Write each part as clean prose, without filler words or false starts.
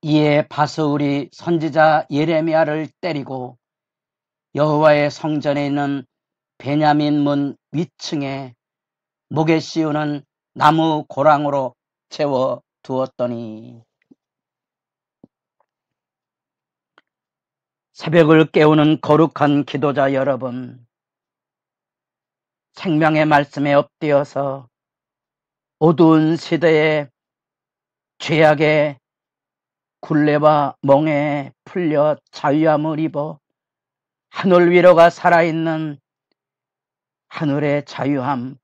이에 바스울이 선지자 예레미야를 때리고 여호와의 성전에 있는 베냐민 문 위층에 목에 씌우는 나무 고랑으로 채워 두었더니 새벽을 깨우는 거룩한 기도자 여러분, 생명의 말씀에 엎드려서 어두운 시대의 죄악의 굴레와 멍에 풀려 자유함을 입어 하늘 위로가 살아있는 하늘의 자유함,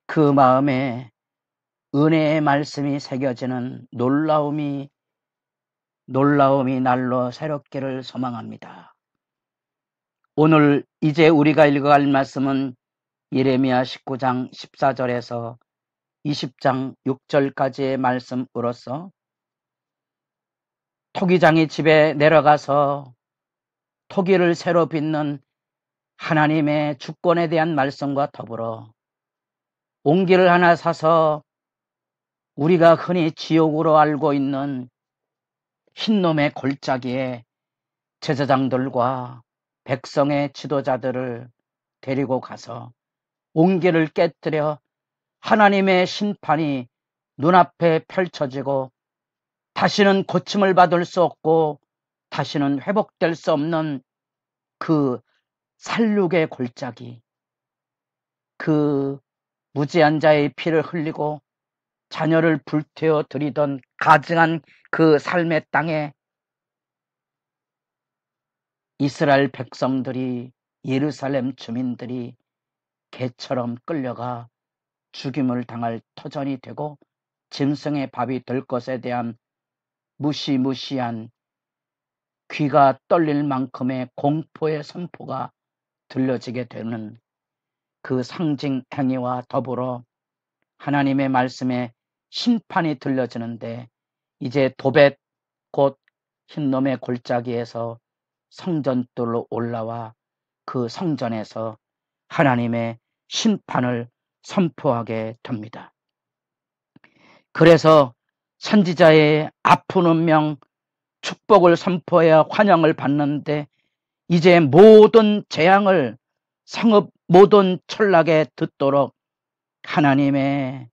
그 마음에 은혜의 말씀이 새겨지는 놀라움이 날로 새롭기를 소망합니다. 오늘 이제 우리가 읽어갈 말씀은 예레미야 19장 14절에서 20장 6절까지의 말씀으로서 토기장이 집에 내려가서 토기를 새로 빚는 하나님의 주권에 대한 말씀과 더불어 옹기를 하나 사서 우리가 흔히 지옥으로 알고 있는 흰놈의 골짜기에 제사장들과 백성의 지도자들을 데리고 가서 옹기를 깨뜨려 하나님의 심판이 눈앞에 펼쳐지고 다시는 고침을 받을 수 없고 다시는 회복될 수 없는 그 살육의 골짜기, 그 무지한 자의 피를 흘리고 자녀를 불태워 들이던 가증한 그 삶의 땅에 이스라엘 백성들이, 예루살렘 주민들이 개처럼 끌려가 죽임을 당할 터전이 되고 짐승의 밥이 될 것에 대한 무시무시한 귀가 떨릴 만큼의 공포의 선포가 들려지게 되는 그 상징 행위와 더불어 하나님의 말씀에 심판이 들려지는데, 이제 도벳 곧 흰놈의 골짜기에서 성전들로 올라와 그 성전에서 하나님의 심판을 선포하게 됩니다. 그래서 선지자의 아픈 운명, 축복을 선포해야 환영을 받는데 이제 모든 재앙을 성읍 모든 철락에 듣도록 하나님의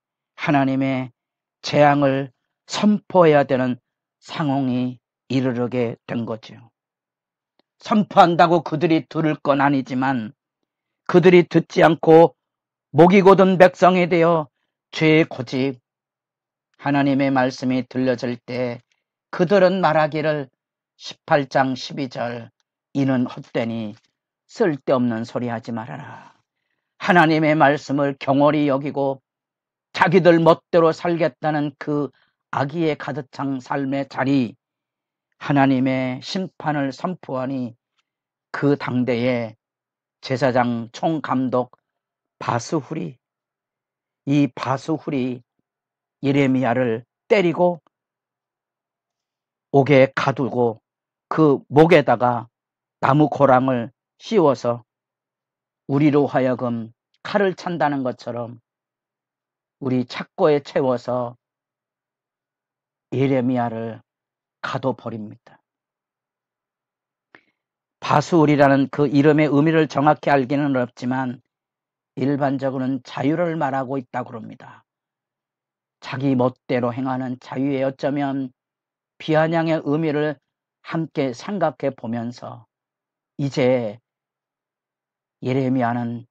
재앙을 선포해야 되는 상황이 이르게 된 거죠. 선포한다고 그들이 들을 건 아니지만 그들이 듣지 않고 목이 곧은 백성이 되어 죄의 고집, 하나님의 말씀이 들려질 때 그들은 말하기를 18장 12절 이는 헛되니 쓸데없는 소리 하지 말아라. 하나님의 말씀을 경홀히 여기고 자기들 멋대로 살겠다는 그 악의에 가득 찬 삶의 자리, 하나님의 심판을 선포하니 그 당대의 제사장 총감독 바스훌이, 이 바스훌이 예레미야를 때리고 옥에 가두고 그 목에다가 나무 고랑을 씌워서 우리로 하여금 칼을 찬다는 것처럼 우리 착고에 채워서 예레미야를 가둬버립니다. 바스울이라는 그 이름의 의미를 정확히 알기는 어렵지만 일반적으로는 자유를 말하고 있다고 합니다. 자기 멋대로 행하는 자유에 어쩌면 비아냥의 의미를 함께 생각해 보면서 이제 예레미야는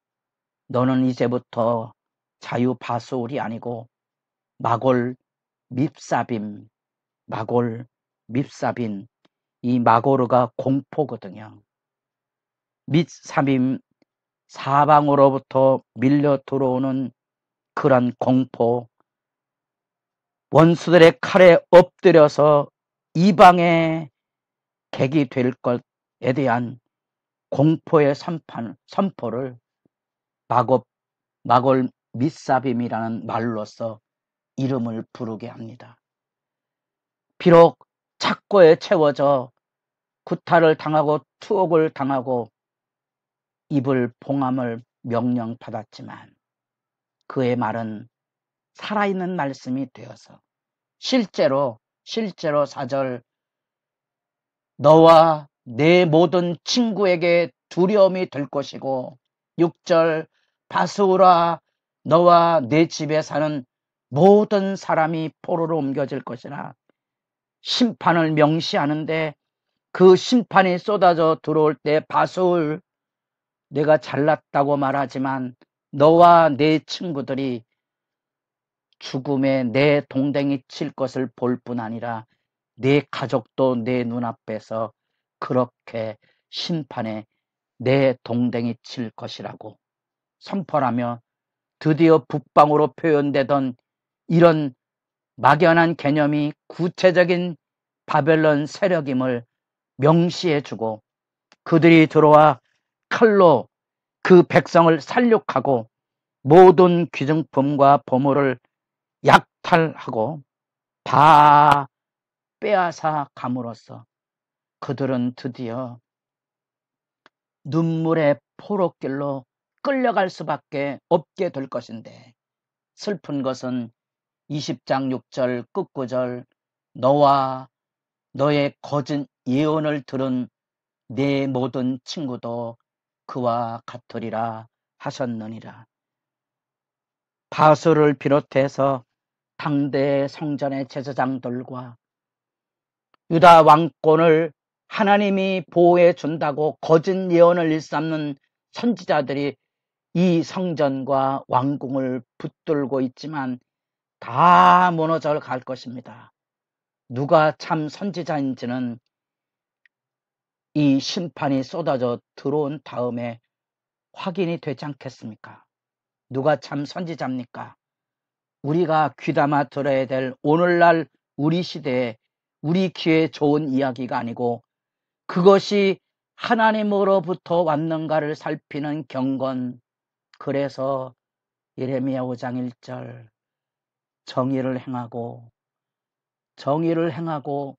너는 이제부터 자유 바스울이 아니고 마골 밉사빔, 이 마고르가 공포거든요. 밉사빔, 사방으로부터 밀려 들어오는 그런 공포, 원수들의 칼에 엎드려서 이방의 객이 될 것에 대한 공포의 선포를 마골 밉사빔이라는 말로서 이름을 부르게 합니다. 비록 착고에 채워져 구타를 당하고 투옥을 당하고 입을 봉함을 명령받았지만 그의 말은 살아있는 말씀이 되어서 실제로 실제로 4절 너와 내 모든 친구에게 두려움이 될 것이고 6절 바스우라 너와 내 집에 사는 모든 사람이 포로로 옮겨질 것이나 심판을 명시하는데 그 심판이 쏟아져 들어올 때 바스울 내가 잘났다고 말하지만 너와 내 친구들이 죽음에 내 동댕이 칠 것을 볼 뿐 아니라 내 가족도 내 눈앞에서 그렇게 심판에 내 동댕이 칠 것이라고 선포하며 드디어 북방으로 표현되던 이런 막연한 개념이 구체적인 바벨론 세력임을 명시해주고 그들이 들어와 칼로 그 백성을 살육하고 모든 귀중품과 보물을 약탈하고 다 빼앗아 감으로써 그들은 드디어 눈물의 포로길로 끌려갈 수밖에 없게 될 것인데 슬픈 것은 20장 6절 끝구절 너와 너의 거짓 예언을 들은 내 모든 친구도 그와 같으리라 하셨느니라. 바수를 비롯해서 당대 성전의 제사장들과 유다 왕권을 하나님이 보호해 준다고 거짓 예언을 일삼는 선지자들이 이 성전과 왕궁을 붙들고 있지만 다 무너져 갈 것입니다. 누가 참 선지자인지는 이 심판이 쏟아져 들어온 다음에 확인이 되지 않겠습니까? 누가 참 선지자입니까? 우리가 귀담아 들어야 될 오늘날 우리 시대에 우리 귀에 좋은 이야기가 아니고 그것이 하나님으로부터 왔는가를 살피는 경건. 그래서 예레미야 5장 1절 정의를 행하고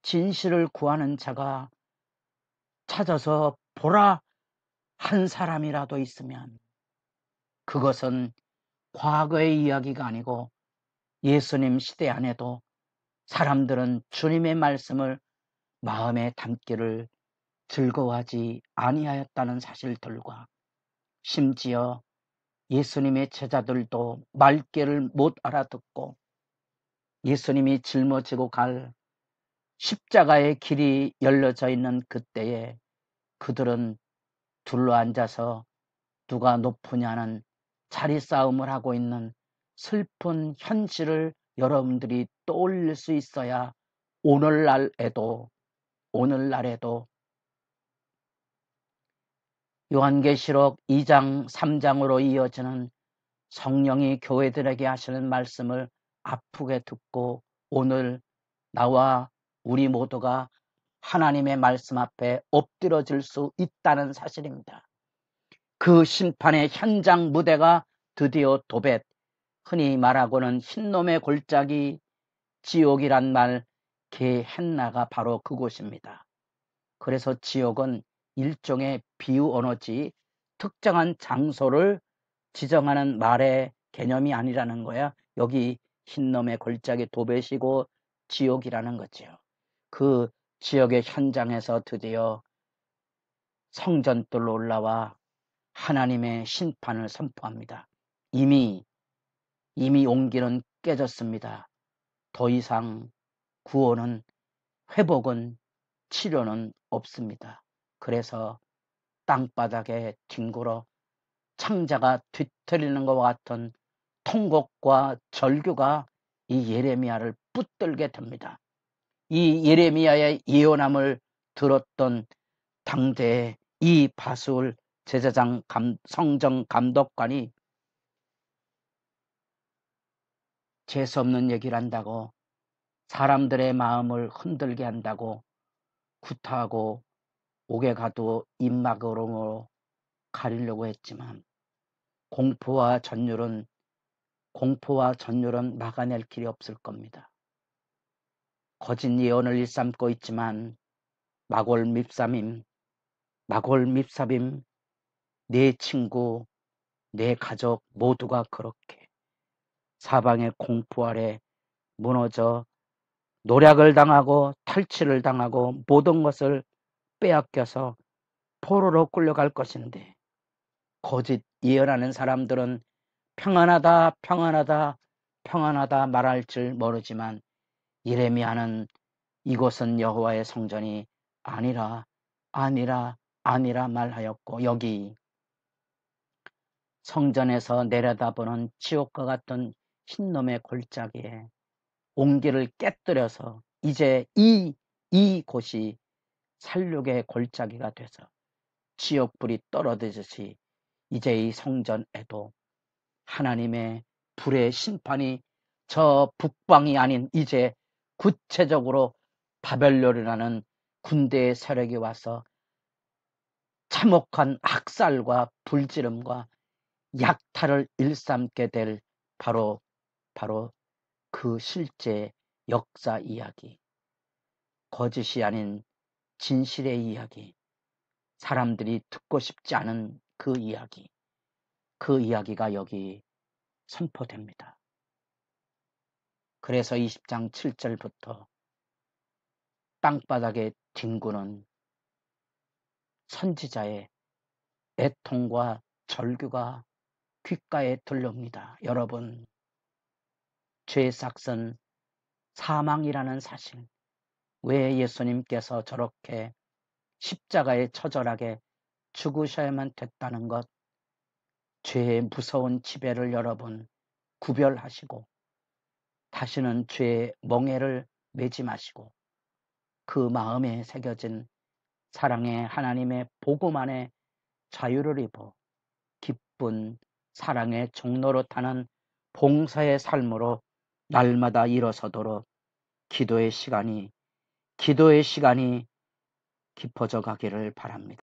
진실을 구하는 자가 찾아서 보라 한 사람이라도 있으면 그것은 과거의 이야기가 아니고 예수님 시대 안에도 사람들은 주님의 말씀을 마음에 담기를 즐거워하지 아니하였다는 사실들과 심지어 예수님의 제자들도 말귀를 못 알아듣고 예수님이 짊어지고 갈 십자가의 길이 열려져 있는 그때에 그들은 둘러앉아서 누가 높으냐는 자리 싸움을 하고 있는 슬픈 현실을 여러분들이 떠올릴 수 있어야 오늘날에도 요한계시록 2장 3장으로 이어지는 성령이 교회들에게 하시는 말씀을 아프게 듣고 오늘 나와 우리 모두가 하나님의 말씀 앞에 엎드려질 수 있다는 사실입니다. 그 심판의 현장 무대가 드디어 도벳, 흔히 말하고는 흰놈의 골짜기 지옥이란 말 게헨나가 바로 그곳입니다. 그래서 지옥은 일종의 비유 언어지 특정한 장소를 지정하는 말의 개념이 아니라는 거야. 여기 흰놈의 골짜기 도벳이고 지옥이라는 거죠. 그 지역의 현장에서 드디어 성전들로 올라와 하나님의 심판을 선포합니다. 이미 온기는 깨졌습니다. 더 이상 구원은 회복은 치료는 없습니다. 그래서 땅바닥에 뒹굴어 창자가 뒤틀리는 것과 같은 통곡과 절규가 이 예레미야를 붙들게 됩니다. 이 예레미야의 예언함을 들었던 당대의 이 바술 제사장 성정 감독관이 재수없는 얘기를 한다고 사람들의 마음을 흔들게 한다고 구타하고 옥에 가도 입막으로 가리려고 했지만 공포와 전율은 막아낼 길이 없을 겁니다. 거짓 예언을 일삼고 있지만 마골 밉삽임 내 친구 내 가족 모두가 그렇게 사방의 공포 아래 무너져 노략을 당하고 탈취를 당하고 모든 것을 빼앗겨서 포로로 끌려갈 것인데, 거짓 예언하는 사람들은 평안하다 평안하다 평안하다 말할 줄 모르지만, 예레미야는 이곳은 여호와의 성전이 아니라 아니라 아니라 말하였고, 여기 성전에서 내려다보는 지옥과 같은 흰놈의 골짜기에 옹기를 깨뜨려서 이제 이 곳이 살육의 골짜기가 돼서 지옥불이 떨어지듯이, 이제 이 성전에도 하나님의 불의 심판이 저 북방이 아닌 이제 구체적으로 바벨론이라는 군대의 세력이 와서 참혹한 학살과 불지름과 약탈을 일삼게 될 바로 그 실제 역사 이야기, 거짓이 아닌 진실의 이야기, 사람들이 듣고 싶지 않은 그 이야기가 여기 선포됩니다. 그래서 20장 7절부터 땅바닥에 뒹구는 선지자의 애통과 절규가 귓가에 들려옵니다. 여러분, 죄의 삭은 사망이라는 사실, 왜 예수님께서 저렇게 십자가에 처절하게 죽으셔야만 됐다는 것, 죄의 무서운 지배를 여러분 구별하시고, 다시는 죄의 멍에를 매지 마시고, 그 마음에 새겨진 사랑의 하나님의 복음 안에 자유를 입어 기쁜 사랑의 종로로 타는 봉사의 삶으로 날마다 일어서도록 기도의 시간이 깊어져 가기를 바랍니다.